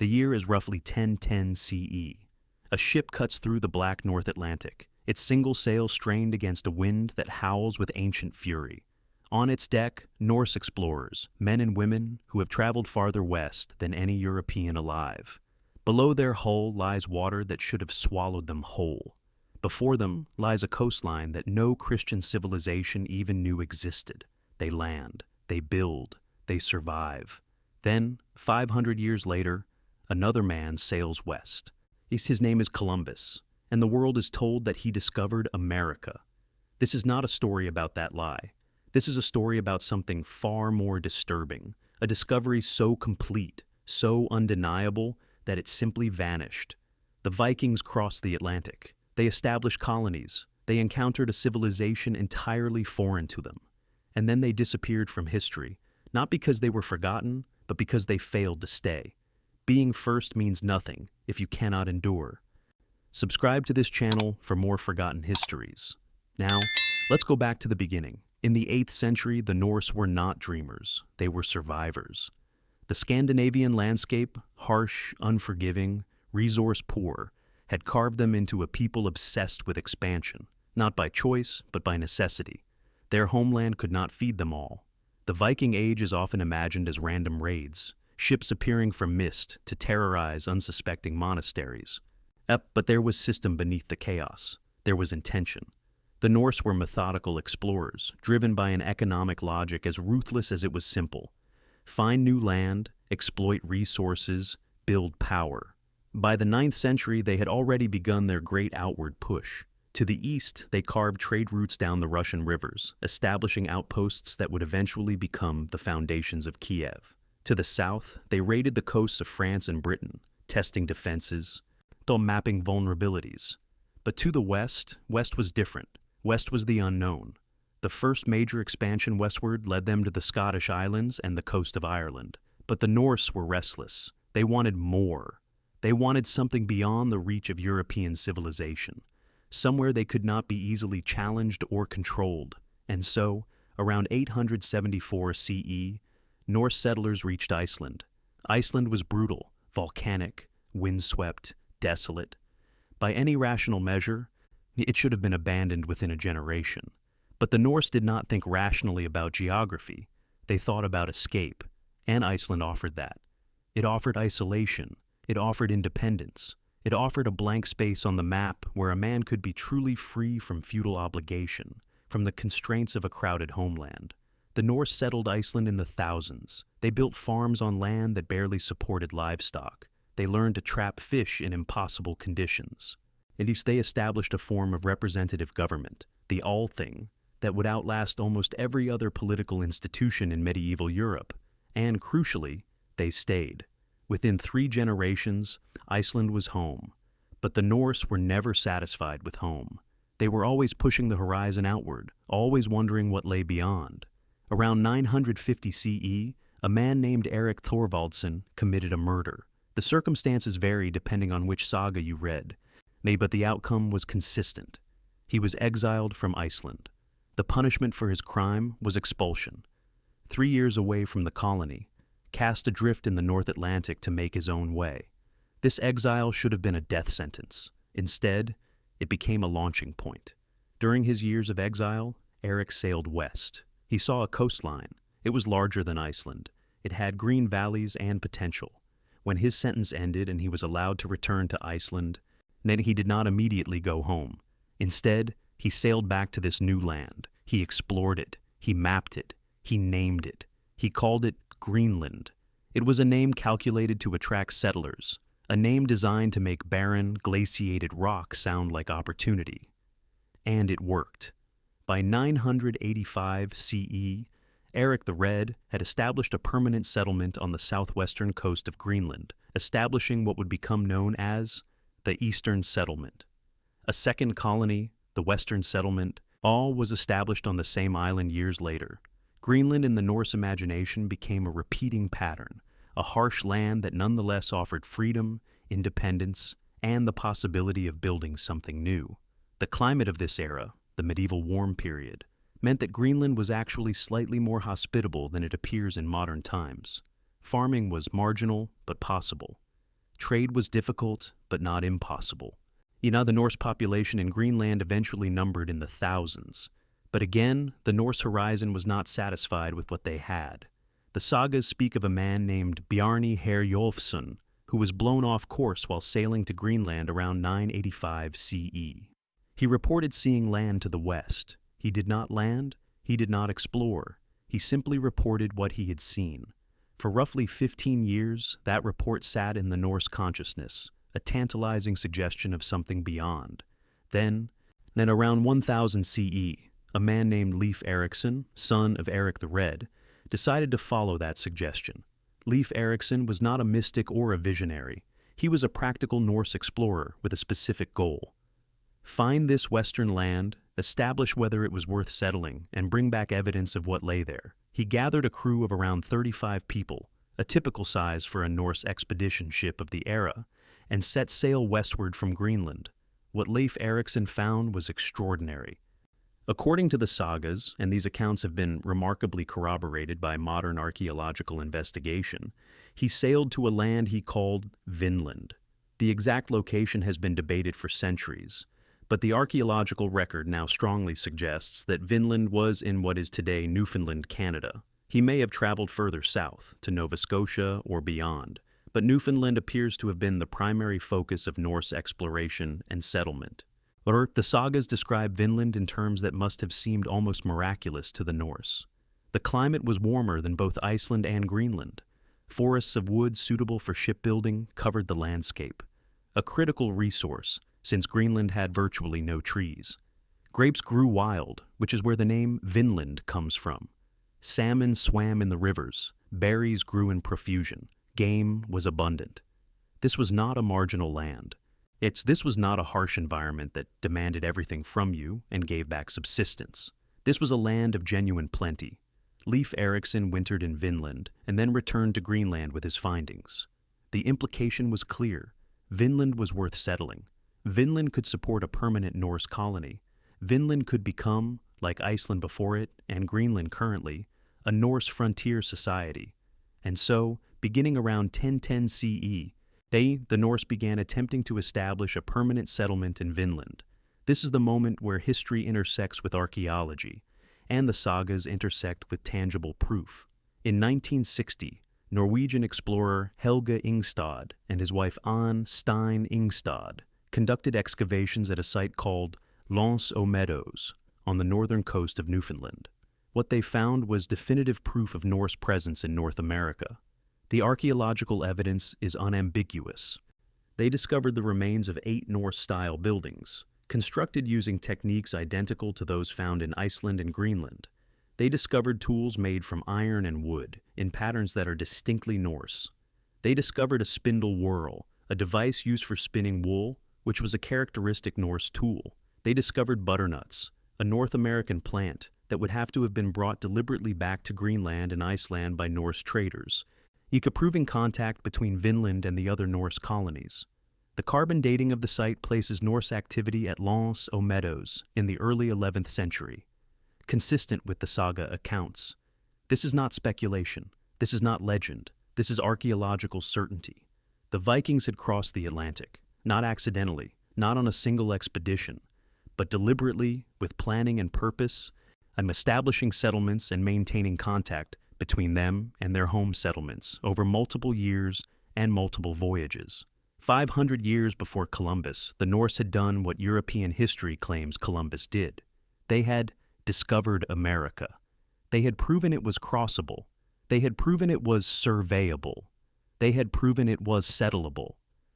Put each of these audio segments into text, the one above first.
The year is roughly 1010 CE. A ship cuts through the black North Atlantic, its single sail strained against a wind that howls with ancient fury. On its deck, Norse explorers, men and women who have traveled farther west than any European alive. Below their hull lies water that should have swallowed them whole. Before them lies a coastline that no Christian civilization even knew existed. They land, they build, they survive. Then, 500 years later, another man sails west. His name is Columbus, and the world is told that he discovered America. This is not a story about that lie. This is a story about something far more disturbing, a discovery so complete, so undeniable, that it simply vanished. The Vikings crossed the Atlantic. They established colonies. They encountered a civilization entirely foreign to them. And then they disappeared from history, not because they were forgotten, but because they failed to stay. Being first means nothing if you cannot endure. Subscribe to this channel for more forgotten histories. Now, let's go back to the beginning. In the 8th century, the Norse were not dreamers. They were survivors. The Scandinavian landscape, harsh, unforgiving, resource-poor, had carved them into a people obsessed with expansion, not by choice, but by necessity. Their homeland could not feed them all. The Viking Age is often imagined as random raids, ships appearing from mist to terrorize unsuspecting monasteries. But there was system beneath the chaos. There was intention. The Norse were methodical explorers, driven by an economic logic as ruthless as it was simple. Find new land, exploit resources, build power. By the 9th century, they had already begun their great outward push. To the east, they carved trade routes down the Russian rivers, establishing outposts that would eventually become the foundations of Kiev. To the south, they raided the coasts of France and Britain, testing defenses, mapping vulnerabilities. But to the west was different. West was the unknown. The first major expansion westward led them to the Scottish Islands and the coast of Ireland. But the Norse were restless. They wanted more. They wanted something beyond the reach of European civilization, somewhere they could not be easily challenged or controlled. And so, around 874 CE, Norse settlers reached Iceland. Iceland was brutal, volcanic, windswept, desolate. By any rational measure, it should have been abandoned within a generation. But the Norse did not think rationally about geography. They thought about escape, and Iceland offered that. It offered isolation. It offered independence. It offered a blank space on the map where a man could be truly free from feudal obligation, from the constraints of a crowded homeland. The Norse settled Iceland in the thousands. They built farms on land that barely supported livestock. They learned to trap fish in impossible conditions. At least they established a form of representative government, the Althing, that would outlast almost every other political institution in medieval Europe. And crucially, they stayed. Within 3 generations, Iceland was home. But the Norse were never satisfied with home. They were always pushing the horizon outward, always wondering what lay beyond. Around 950 CE, a man named Erik Thorvaldsson committed a murder. The circumstances vary depending on which saga you read, but the outcome was consistent. He was exiled from Iceland. The punishment for his crime was expulsion. 3 years away from the colony, cast adrift in the North Atlantic to make his own way. This exile should have been a death sentence. Instead, it became a launching point. During his years of exile, Erik sailed west. He saw a coastline. It was larger than Iceland. It had green valleys and potential. When his sentence ended and he was allowed to return to Iceland, then he did not immediately go home. Instead, he sailed back to this new land. He explored it. He mapped it. He named it. He called it Greenland. It was a name calculated to attract settlers, a name designed to make barren, glaciated rock sound like opportunity. And it worked. By 985 CE, Erik the Red had established a permanent settlement on the southwestern coast of Greenland, establishing what would become known as the Eastern Settlement. A second colony, the Western Settlement, all was established on the same island years later. Greenland in the Norse imagination became a repeating pattern, a harsh land that nonetheless offered freedom, independence, and the possibility of building something new. The climate of this era, the medieval warm period, meant that Greenland was actually slightly more hospitable than it appears in modern times. Farming was marginal but possible. Trade was difficult, but not impossible. The Norse population in Greenland eventually numbered in the thousands. But again, the Norse horizon was not satisfied with what they had. The sagas speak of a man named Bjarni Herjolfsson, who was blown off course while sailing to Greenland around 985 CE. He reported seeing land to the west. He did not land, he did not explore. He simply reported what he had seen. For roughly 15 years, that report sat in the Norse consciousness, a tantalizing suggestion of something beyond. Then around 1000 CE, a man named Leif Erikson, son of Erik the Red, decided to follow that suggestion. Leif Erikson was not a mystic or a visionary. He was a practical Norse explorer with a specific goal. Find this western land, establish whether it was worth settling, and bring back evidence of what lay there. He gathered a crew of around 35 people, a typical size for a Norse expedition ship of the era, and set sail westward from Greenland. What Leif Erikson found was extraordinary. According to the sagas, and these accounts have been remarkably corroborated by modern archaeological investigation, he sailed to a land he called Vinland. The exact location has been debated for centuries, but the archaeological record now strongly suggests that Vinland was in what is today Newfoundland, Canada. He may have traveled further south, to Nova Scotia or beyond, but Newfoundland appears to have been the primary focus of Norse exploration and settlement. The sagas describe Vinland in terms that must have seemed almost miraculous to the Norse. The climate was warmer than both Iceland and Greenland. Forests of wood suitable for shipbuilding covered the landscape, a critical resource since Greenland had virtually no trees. Grapes grew wild, which is where the name Vinland comes from. Salmon swam in the rivers, berries grew in profusion, game was abundant. This was not a marginal land. This was not a harsh environment that demanded everything from you and gave back subsistence. This was a land of genuine plenty. Leif Erikson wintered in Vinland and then returned to Greenland with his findings. The implication was clear. Vinland was worth settling. Vinland could support a permanent Norse colony. Vinland could become, like Iceland before it and Greenland currently, a Norse frontier society. And so, beginning around 1010 CE, the Norse began attempting to establish a permanent settlement in Vinland. This is the moment where history intersects with archaeology, and the sagas intersect with tangible proof. In 1960, Norwegian explorer Helge Ingstad and his wife Anne Stein Ingstad conducted excavations at a site called Lance aux Meadows on the northern coast of Newfoundland. What they found was definitive proof of Norse presence in North America. The archaeological evidence is unambiguous. They discovered the remains of 8 Norse-style buildings, constructed using techniques identical to those found in Iceland and Greenland. They discovered tools made from iron and wood, in patterns that are distinctly Norse. They discovered a spindle whorl, a device used for spinning wool, which was a characteristic Norse tool. They discovered butternuts, a North American plant that would have to have been brought deliberately back to Greenland and Iceland by Norse traders, proving contact between Vinland and the other Norse colonies. The carbon dating of the site places Norse activity at Lance aux Meadows in the early 11th century, consistent with the saga accounts. This is not speculation. This is not legend. This is archaeological certainty. The Vikings had crossed the Atlantic, not accidentally, not on a single expedition, but deliberately, with planning and purpose, and establishing settlements and maintaining contact between them and their home settlements over multiple years and multiple voyages. 500 years before Columbus, the Norse had done what European history claims Columbus did. They had discovered America. They had proven it was crossable. They had proven it was surveyable. They had proven it was settleable.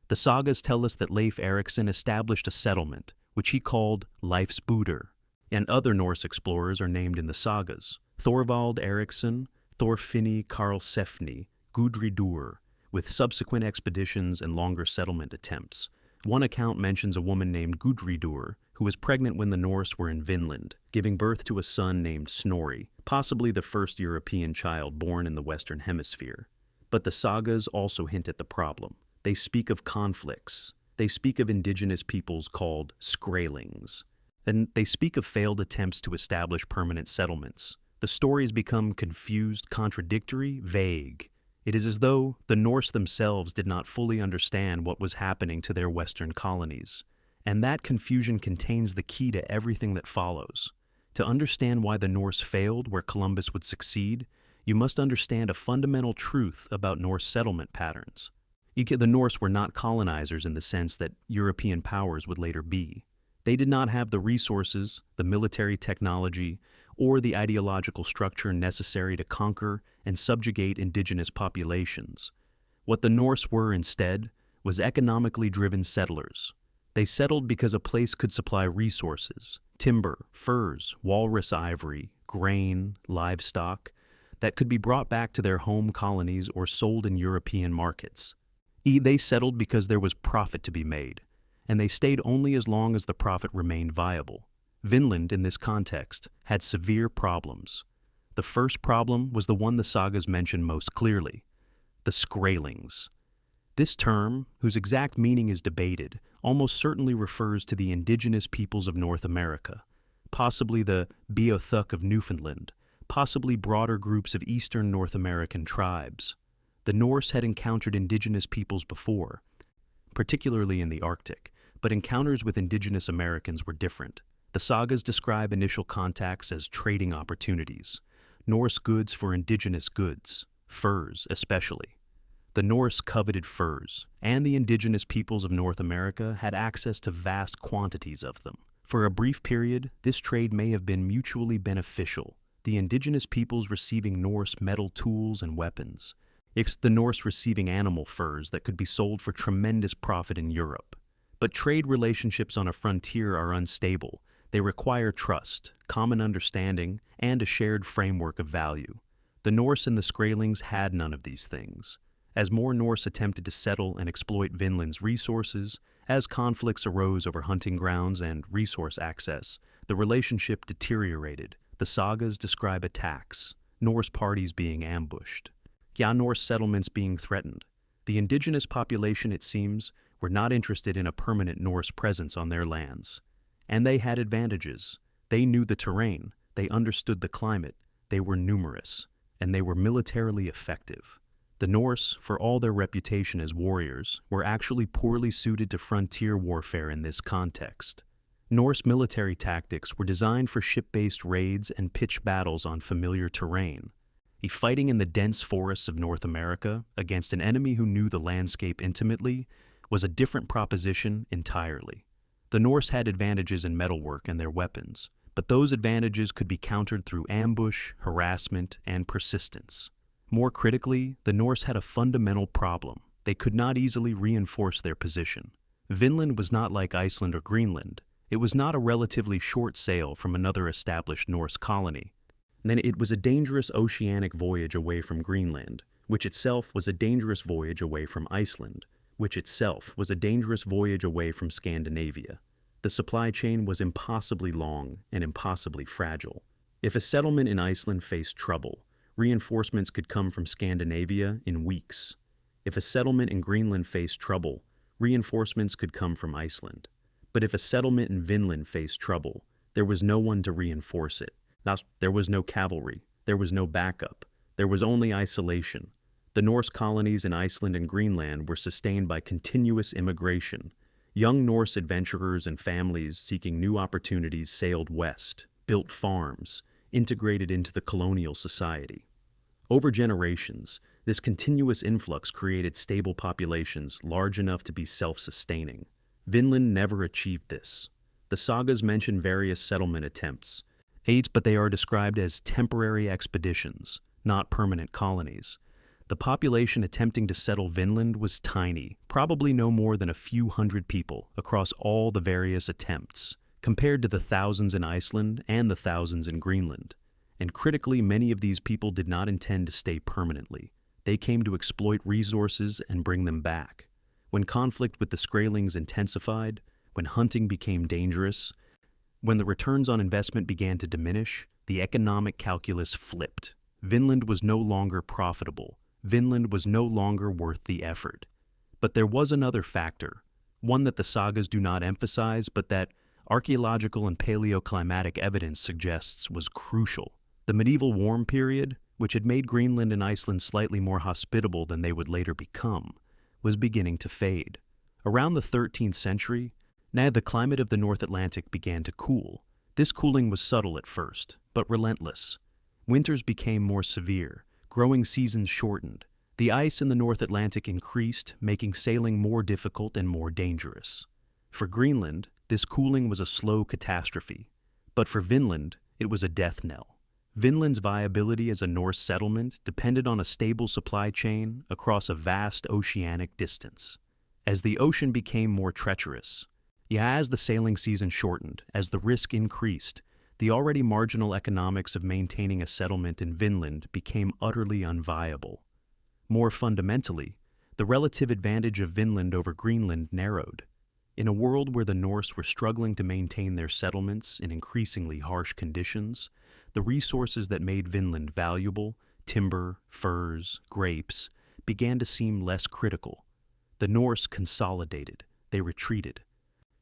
The sagas tell us that Leif Erikson established a settlement, which he called Leifsbudir, and other Norse explorers are named in the sagas: Thorvald Eriksson, Thorfinni Karlsefni, Gudridur, with subsequent expeditions and longer settlement attempts. One account mentions a woman named Gudridur, who was pregnant when the Norse were in Vinland, giving birth to a son named Snorri, possibly the first European child born in the Western Hemisphere. But the sagas also hint at the problem. They speak of conflicts. They speak of indigenous peoples called Skraelings. And they speak of failed attempts to establish permanent settlements. The stories become confused, contradictory, vague. It is as though the Norse themselves did not fully understand what was happening to their Western colonies, and that confusion contains the key to everything that follows. To understand why the Norse failed where Columbus would succeed, you must understand a fundamental truth about Norse settlement patterns. The Norse were not colonizers in the sense that European powers would later be. They did not have the resources, the military technology, or the ideological structure necessary to conquer and subjugate indigenous populations. What the Norse were instead was economically driven settlers. They settled because a place could supply resources, timber, furs, walrus ivory, grain, livestock, that could be brought back to their home colonies or sold in European markets. They settled because there was profit to be made, and they stayed only as long as the profit remained viable. Vinland, in this context, had severe problems. The first problem was the one the sagas mention most clearly: the Skrælings. This term, whose exact meaning is debated, almost certainly refers to the indigenous peoples of North America, possibly the Beothuk of Newfoundland, possibly broader groups of Eastern North American tribes. The Norse had encountered indigenous peoples before, particularly in the Arctic, but encounters with indigenous Americans were different. The sagas describe initial contacts as trading opportunities, Norse goods for indigenous goods, furs especially. The Norse coveted furs, and the indigenous peoples of North America had access to vast quantities of them. For a brief period, this trade may have been mutually beneficial, the indigenous peoples receiving Norse metal tools and weapons, the Norse receiving animal furs that could be sold for tremendous profit in Europe. But trade relationships on a frontier are unstable. They require trust, common understanding, and a shared framework of value. The Norse and the Skrælings had none of these things. As more Norse attempted to settle and exploit Vinland's resources, as conflicts arose over hunting grounds and resource access, the relationship deteriorated. The sagas describe attacks, Norse parties being ambushed, Norse settlements being threatened. The indigenous population, it seems, were not interested in a permanent Norse presence on their lands. And they had advantages. They knew the terrain, they understood the climate, they were numerous, and they were militarily effective. The Norse, for all their reputation as warriors, were actually poorly suited to frontier warfare in this context. Norse military tactics were designed for ship-based raids and pitched battles on familiar terrain. Fighting in the dense forests of North America against an enemy who knew the landscape intimately was a different proposition entirely. The Norse had advantages in metalwork and their weapons, but those advantages could be countered through ambush, harassment, and persistence. More critically, the Norse had a fundamental problem. They could not easily reinforce their position. Vinland was not like Iceland or Greenland. It was not a relatively short sail from another established Norse colony. Then it was a dangerous oceanic voyage away from Greenland, which itself was a dangerous voyage away from Iceland, which itself was a dangerous voyage away from Scandinavia. The supply chain was impossibly long and impossibly fragile. If a settlement in Iceland faced trouble, reinforcements could come from Scandinavia in weeks. If a settlement in Greenland faced trouble, reinforcements could come from Iceland. But if a settlement in Vinland faced trouble, there was no one to reinforce it. There was no cavalry, there was no backup, there was only isolation. The Norse colonies in Iceland and Greenland were sustained by continuous immigration. Young Norse adventurers and families seeking new opportunities sailed west, built farms, integrated into the colonial society. Over generations, this continuous influx created stable populations large enough to be self-sustaining. Vinland never achieved this. The sagas mention various settlement attempts, but they are described as temporary expeditions, not permanent colonies. The population attempting to settle Vinland was tiny, probably no more than a few hundred people across all the various attempts, compared to the thousands in Iceland and the thousands in Greenland. And critically, many of these people did not intend to stay permanently. They came to exploit resources and bring them back. When conflict with the Skrælings intensified, when hunting became dangerous, when the returns on investment began to diminish, the economic calculus flipped. Vinland was no longer profitable. Vinland was no longer worth the effort. But there was another factor, one that the sagas do not emphasize, but that archaeological and paleoclimatic evidence suggests was crucial. The medieval warm period, which had made Greenland and Iceland slightly more hospitable than they would later become, was beginning to fade. Around the 13th century, now the climate of the North Atlantic began to cool. This cooling was subtle at first, but relentless. Winters became more severe, growing seasons shortened. The ice in the North Atlantic increased, making sailing more difficult and more dangerous. For Greenland, this cooling was a slow catastrophe, but for Vinland, it was a death knell. Vinland's viability as a Norse settlement depended on a stable supply chain across a vast oceanic distance. As the ocean became more treacherous, as the sailing season shortened, as the risk increased, the already marginal economics of maintaining a settlement in Vinland became utterly unviable. More fundamentally, the relative advantage of Vinland over Greenland narrowed. In a world where the Norse were struggling to maintain their settlements in increasingly harsh conditions, the resources that made Vinland valuable, timber, furs, grapes, began to seem less critical. The Norse consolidated, they retreated.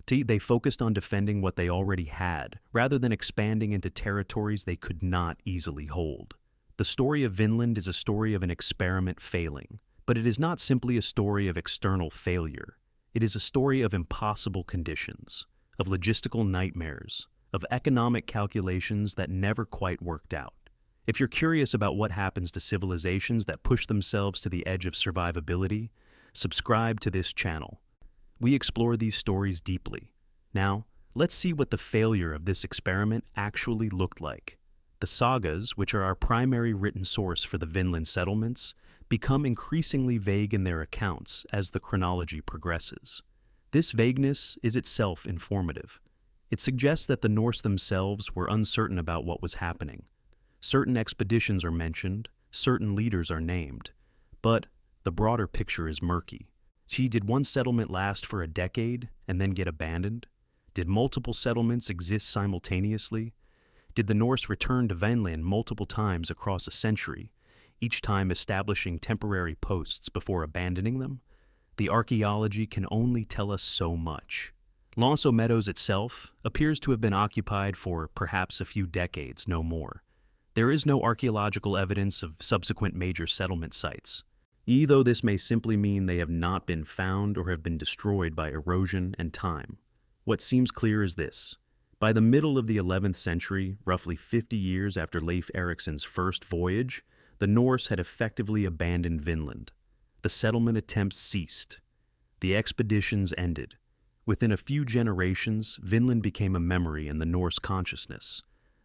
They focused on defending what they already had, rather than expanding into territories they could not easily hold. The story of Vinland is a story of an experiment failing, but it is not simply a story of external failure. It is a story of impossible conditions, of logistical nightmares, of economic calculations that never quite worked out. If you're curious about what happens to civilizations that push themselves to the edge of survivability, subscribe to this channel. We explore these stories deeply. Now, let's see what the failure of this experiment actually looked like. The sagas, which are our primary written source for the Vinland settlements, become increasingly vague in their accounts as the chronology progresses. This vagueness is itself informative. It suggests that the Norse themselves were uncertain about what was happening. Certain expeditions are mentioned, certain leaders are named, but the broader picture is murky. Did one settlement last for a decade and then get abandoned? Did multiple settlements exist simultaneously? Did the Norse return to Vinland multiple times across a century, each time establishing temporary posts before abandoning them? The archaeology can only tell us so much. Meadows itself appears to have been occupied for perhaps a few decades, no more. There is no archaeological evidence of subsequent major settlement sites, though this may simply mean they have not been found or have been destroyed by erosion and time. What seems clear is this. By the middle of the 11th century, roughly 50 years after Leif Erikson's first voyage, the Norse had effectively abandoned Vinland. The settlement attempts ceased. The expeditions ended. Within a few generations, Vinland became a memory in the Norse consciousness,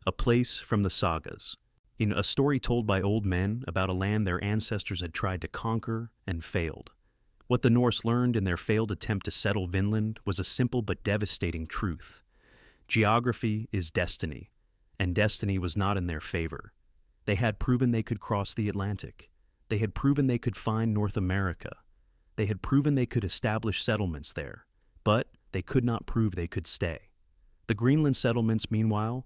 a place from the sagas, in a story told by old men about a land their ancestors had tried to conquer and failed. What the Norse learned in their failed attempt to settle Vinland was a simple but devastating truth. Geography is destiny, and destiny was not in their favor. They had proven they could cross the Atlantic. They had proven they could find North America. They had proven they could establish settlements there, but they could not prove they could stay. The Greenland settlements, meanwhile,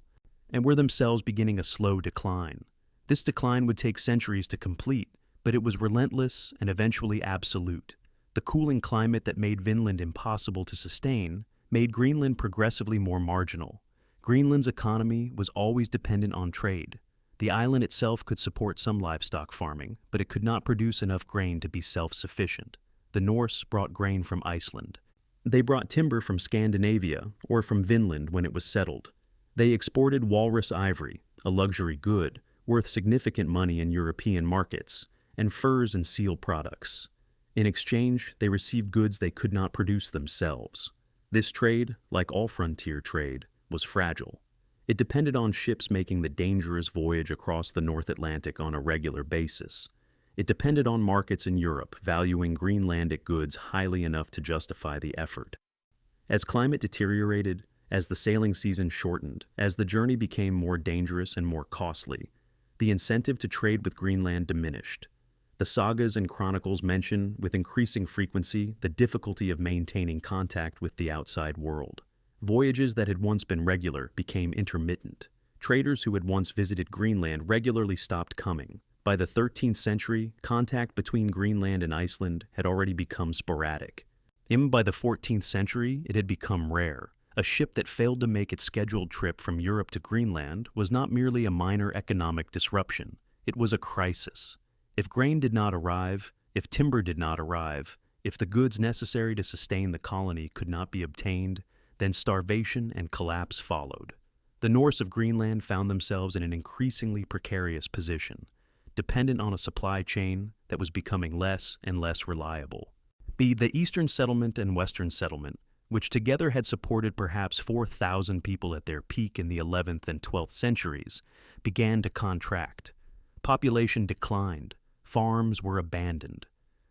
were themselves beginning a slow decline. This decline would take centuries to complete, but it was relentless and eventually absolute. The cooling climate that made Vinland impossible to sustain made Greenland progressively more marginal. Greenland's economy was always dependent on trade. The island itself could support some livestock farming, but it could not produce enough grain to be self-sufficient. The Norse brought grain from Iceland. They brought timber from Scandinavia or from Vinland when it was settled. They exported walrus ivory, a luxury good, worth significant money in European markets, and furs and seal products. In exchange, they received goods they could not produce themselves. This trade, like all frontier trade, was fragile. It depended on ships making the dangerous voyage across the North Atlantic on a regular basis. It depended on markets in Europe valuing Greenlandic goods highly enough to justify the effort. As climate deteriorated, as the sailing season shortened, as the journey became more dangerous and more costly, the incentive to trade with Greenland diminished. The sagas and chronicles mention, with increasing frequency, the difficulty of maintaining contact with the outside world. Voyages that had once been regular became intermittent. Traders who had once visited Greenland regularly stopped coming. By the 13th century, contact between Greenland and Iceland had already become sporadic. Even by the 14th century, it had become rare. A ship that failed to make its scheduled trip from Europe to Greenland was not merely a minor economic disruption. It was a crisis. If grain did not arrive, if timber did not arrive, if the goods necessary to sustain the colony could not be obtained, then starvation and collapse followed. The Norse of Greenland found themselves in an increasingly precarious position, dependent on a supply chain that was becoming less and less reliable. The Eastern Settlement and Western Settlement, which together had supported perhaps 4,000 people at their peak in the 11th and 12th centuries, began to contract. Population declined. Farms were abandoned.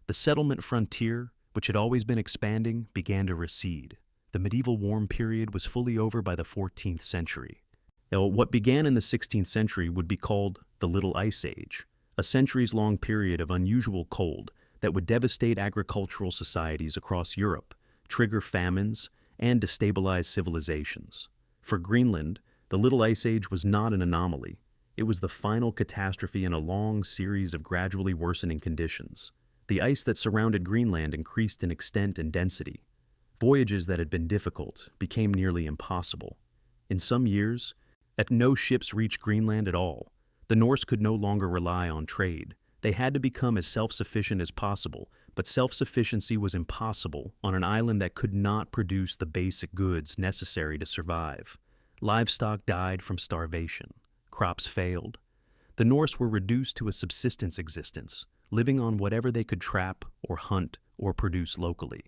The settlement frontier, which had always been expanding, began to recede. The medieval warm period was fully over by the 14th century. Now, what began in the 16th century would be called the Little Ice Age, a centuries-long period of unusual cold that would devastate agricultural societies across Europe, trigger famines, and destabilize civilizations. For Greenland, the Little Ice Age was not an anomaly. It was the final catastrophe in a long series of gradually worsening conditions. The ice that surrounded Greenland increased in extent and density. Voyages that had been difficult became nearly impossible. In some years, no ships reached Greenland at all. The Norse could no longer rely on trade. They had to become as self-sufficient as possible, but self-sufficiency was impossible on an island that could not produce the basic goods necessary to survive. Livestock died from starvation. Crops failed. The Norse were reduced to a subsistence existence, living on whatever they could trap or hunt or produce locally.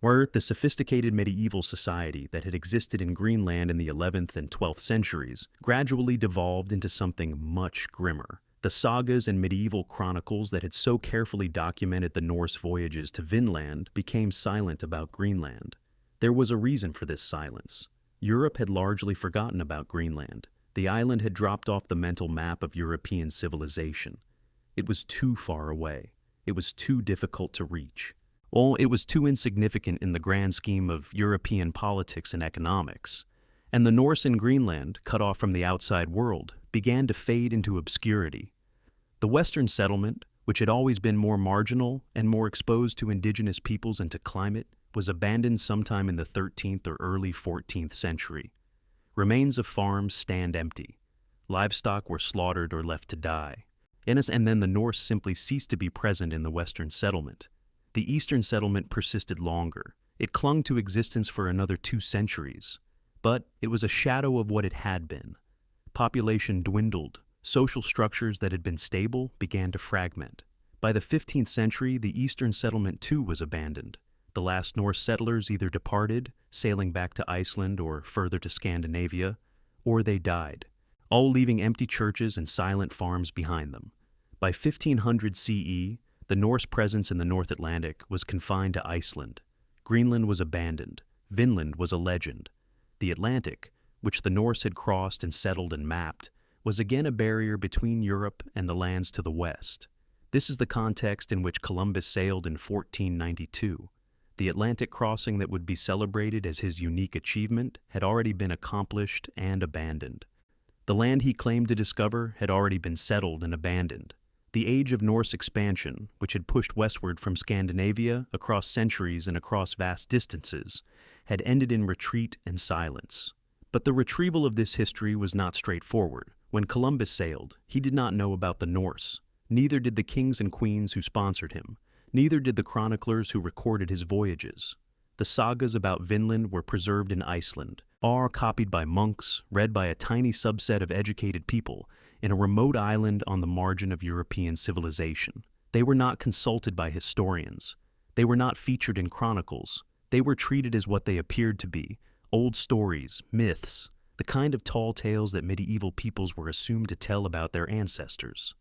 The sophisticated medieval society that had existed in Greenland in the 11th and 12th centuries gradually devolved into something much grimmer. The sagas and medieval chronicles that had so carefully documented the Norse voyages to Vinland became silent about Greenland. There was a reason for this silence. Europe had largely forgotten about Greenland. The island had dropped off the mental map of European civilization. It was too far away. It was too difficult to reach. It was too insignificant in the grand scheme of European politics and economics. And the Norse in Greenland, cut off from the outside world, began to fade into obscurity. The Western settlement, which had always been more marginal and more exposed to indigenous peoples and to climate, was abandoned sometime in the 13th or early 14th century. Remains of farms stand empty. Livestock were slaughtered or left to die. And then the Norse simply ceased to be present in the Western settlement. The Eastern settlement persisted longer. It clung to existence for another 2 centuries. But it was a shadow of what it had been. Population dwindled. Social structures that had been stable began to fragment. By the 15th century, the Eastern settlement too was abandoned. The last Norse settlers either departed, sailing back to Iceland or further to Scandinavia, or they died, all leaving empty churches and silent farms behind them. By 1500 CE, the Norse presence in the North Atlantic was confined to Iceland. Greenland was abandoned. Vinland was a legend. The Atlantic, which the Norse had crossed and settled and mapped, was again a barrier between Europe and the lands to the west. This is the context in which Columbus sailed in 1492. The Atlantic crossing that would be celebrated as his unique achievement had already been accomplished and abandoned. The land he claimed to discover had already been settled and abandoned. The age of Norse expansion, which had pushed westward from Scandinavia across centuries and across vast distances, had ended in retreat and silence. But the retrieval of this history was not straightforward. When Columbus sailed, he did not know about the Norse. Neither did the kings and queens who sponsored him. Neither did the chroniclers who recorded his voyages. The sagas about Vinland were preserved in Iceland, are copied by monks, read by a tiny subset of educated people, in a remote island on the margin of European civilization. They were not consulted by historians. They were not featured in chronicles. They were treated as what they appeared to be, old stories, myths, the kind of tall tales that medieval peoples were assumed to tell about their ancestors.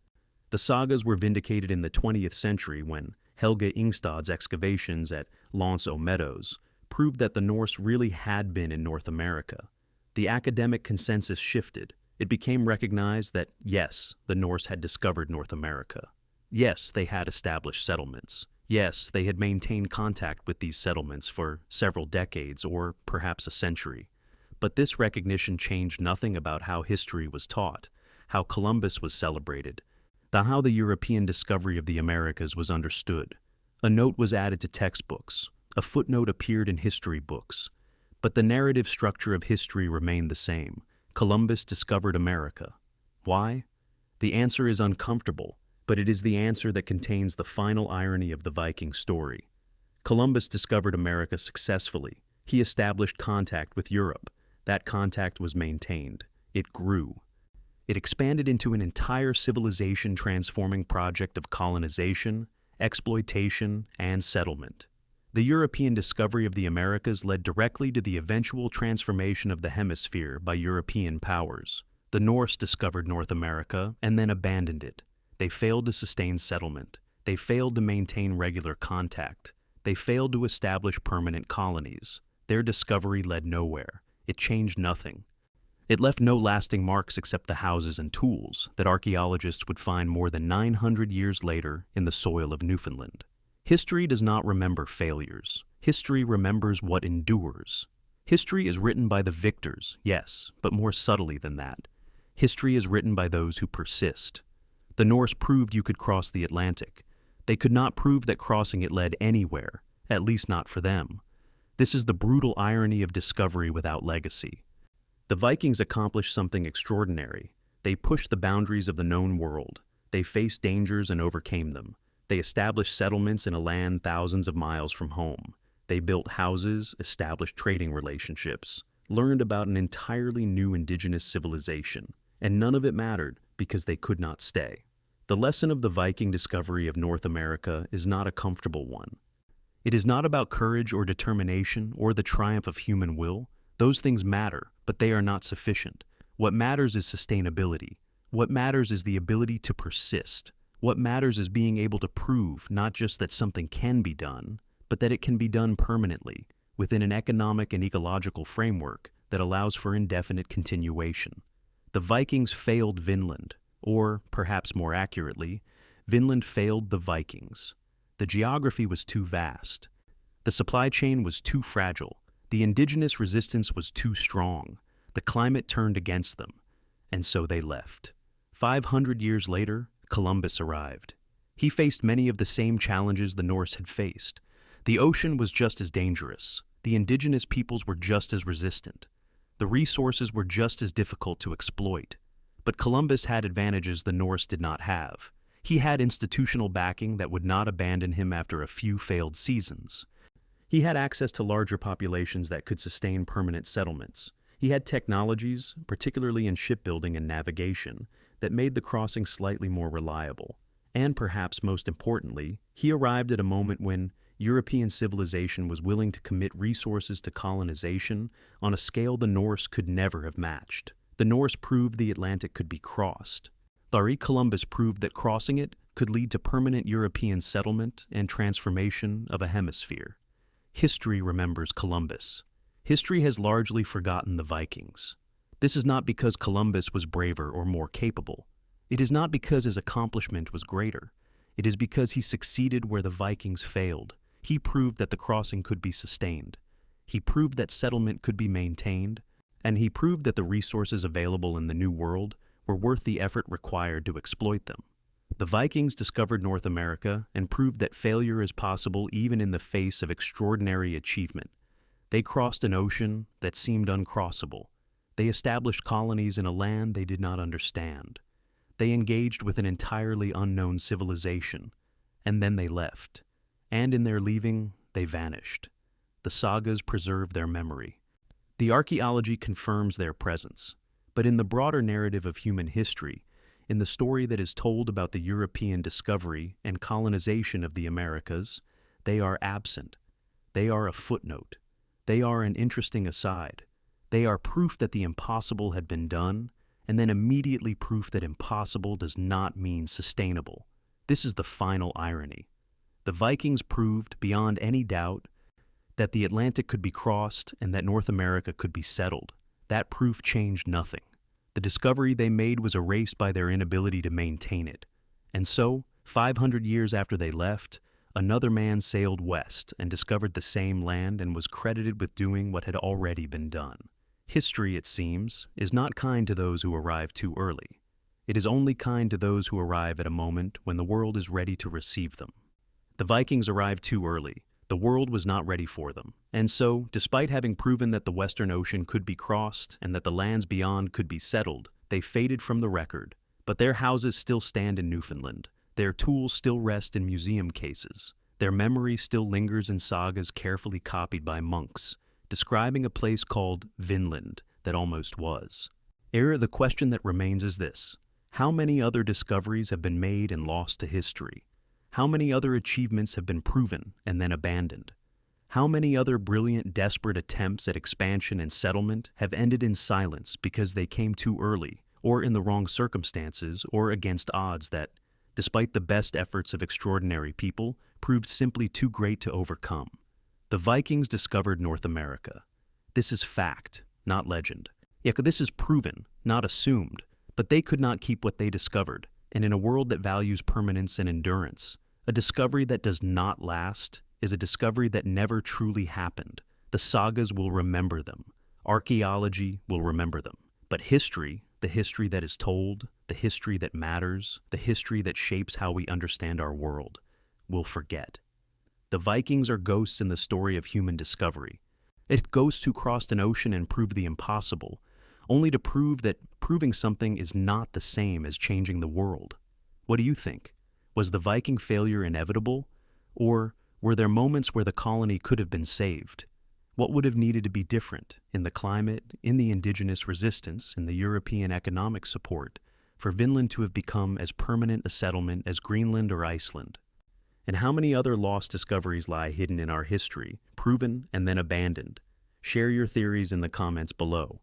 The sagas were vindicated in the 20th century when Helge Ingstad's excavations at Meadows proved that the Norse really had been in North America. The academic consensus shifted. It became recognized that, yes, the Norse had discovered North America. Yes, they had established settlements. Yes, they had maintained contact with these settlements for several decades or perhaps a century. But this recognition changed nothing about how history was taught, how Columbus was celebrated, how the European discovery of the Americas was understood. A note was added to textbooks. A footnote appeared in history books. But the narrative structure of history remained the same. Columbus discovered America. Why? The answer is uncomfortable, but it is the answer that contains the final irony of the Viking story. Columbus discovered America successfully. He established contact with Europe. That contact was maintained. It grew. It expanded into an entire civilization-transforming project of colonization, exploitation, and settlement. The European discovery of the Americas led directly to the eventual transformation of the hemisphere by European powers. The Norse discovered North America and then abandoned it. They failed to sustain settlement. They failed to maintain regular contact. They failed to establish permanent colonies. Their discovery led nowhere. It changed nothing. It left no lasting marks except the houses and tools that archaeologists would find more than 900 years later in the soil of Newfoundland. History does not remember failures. History remembers what endures. History is written by the victors, yes, but more subtly than that. History is written by those who persist. The Norse proved you could cross the Atlantic. They could not prove that crossing it led anywhere, at least not for them. This is the brutal irony of discovery without legacy. The Vikings accomplished something extraordinary. They pushed the boundaries of the known world. They faced dangers and overcame them. They established settlements in a land thousands of miles from home. They built houses, established trading relationships, learned about an entirely new indigenous civilization, and none of it mattered because they could not stay. The lesson of the Viking discovery of North America is not a comfortable one. It is not about courage or determination or the triumph of human will. Those things matter, but they are not sufficient. What matters is sustainability. What matters is the ability to persist. What matters is being able to prove not just that something can be done, but that it can be done permanently, within an economic and ecological framework that allows for indefinite continuation. The Vikings failed Vinland, or, perhaps more accurately, Vinland failed the Vikings. The geography was too vast. The supply chain was too fragile. The indigenous resistance was too strong. The climate turned against them, and so they left. 500 years later, Columbus arrived. He faced many of the same challenges the Norse had faced. The ocean was just as dangerous. The indigenous peoples were just as resistant. The resources were just as difficult to exploit. But Columbus had advantages the Norse did not have. He had institutional backing that would not abandon him after a few failed seasons. He had access to larger populations that could sustain permanent settlements. He had technologies, particularly in shipbuilding and navigation, that made the crossing slightly more reliable. And perhaps most importantly, he arrived at a moment when European civilization was willing to commit resources to colonization on a scale the Norse could never have matched. The Norse proved the Atlantic could be crossed. Columbus proved that crossing it could lead to permanent European settlement and transformation of a hemisphere. History remembers Columbus. History has largely forgotten the Vikings. This is not because Columbus was braver or more capable. It is not because his accomplishment was greater. It is because he succeeded where the Vikings failed. He proved that the crossing could be sustained. He proved that settlement could be maintained, and he proved that the resources available in the New World were worth the effort required to exploit them. The Vikings discovered North America and proved that failure is possible even in the face of extraordinary achievement. They crossed an ocean that seemed uncrossable. They established colonies in a land they did not understand. They engaged with an entirely unknown civilization, and then they left. And in their leaving, they vanished. The sagas preserve their memory. The archaeology confirms their presence. But in the broader narrative of human history, in the story that is told about the European discovery and colonization of the Americas, they are absent. They are a footnote. They are an interesting aside. They are proof that the impossible had been done, and then immediately proof that impossible does not mean sustainable. This is the final irony. The Vikings proved, beyond any doubt, that the Atlantic could be crossed and that North America could be settled. That proof changed nothing. The discovery they made was erased by their inability to maintain it. And so, 500 years after they left, another man sailed west and discovered the same land and was credited with doing what had already been done. History, it seems, is not kind to those who arrive too early. It is only kind to those who arrive at a moment when the world is ready to receive them. The Vikings arrived too early. The world was not ready for them. And so, despite having proven that the Western Ocean could be crossed and that the lands beyond could be settled, they faded from the record. But their houses still stand in Newfoundland. Their tools still rest in museum cases. Their memory still lingers in sagas carefully copied by monks, describing a place called Vinland that almost was. The question that remains is this: how many other discoveries have been made and lost to history? How many other achievements have been proven and then abandoned? How many other brilliant, desperate attempts at expansion and settlement have ended in silence because they came too early, or in the wrong circumstances, or against odds that, despite the best efforts of extraordinary people, proved simply too great to overcome? The Vikings discovered North America. This is fact, not legend. This is proven, not assumed, but they could not keep what they discovered, and in a world that values permanence and endurance, a discovery that does not last is a discovery that never truly happened. The sagas will remember them. Archaeology will remember them. But history, the history that is told, the history that matters, the history that shapes how we understand our world, will forget. The Vikings are ghosts in the story of human discovery. It's ghosts who crossed an ocean and proved the impossible, only to prove that proving something is not the same as changing the world. What do you think? Was the Viking failure inevitable? Or were there moments where the colony could have been saved? What would have needed to be different in the climate, in the indigenous resistance, in the European economic support, for Vinland to have become as permanent a settlement as Greenland or Iceland? And how many other lost discoveries lie hidden in our history, proven and then abandoned? Share your theories in the comments below.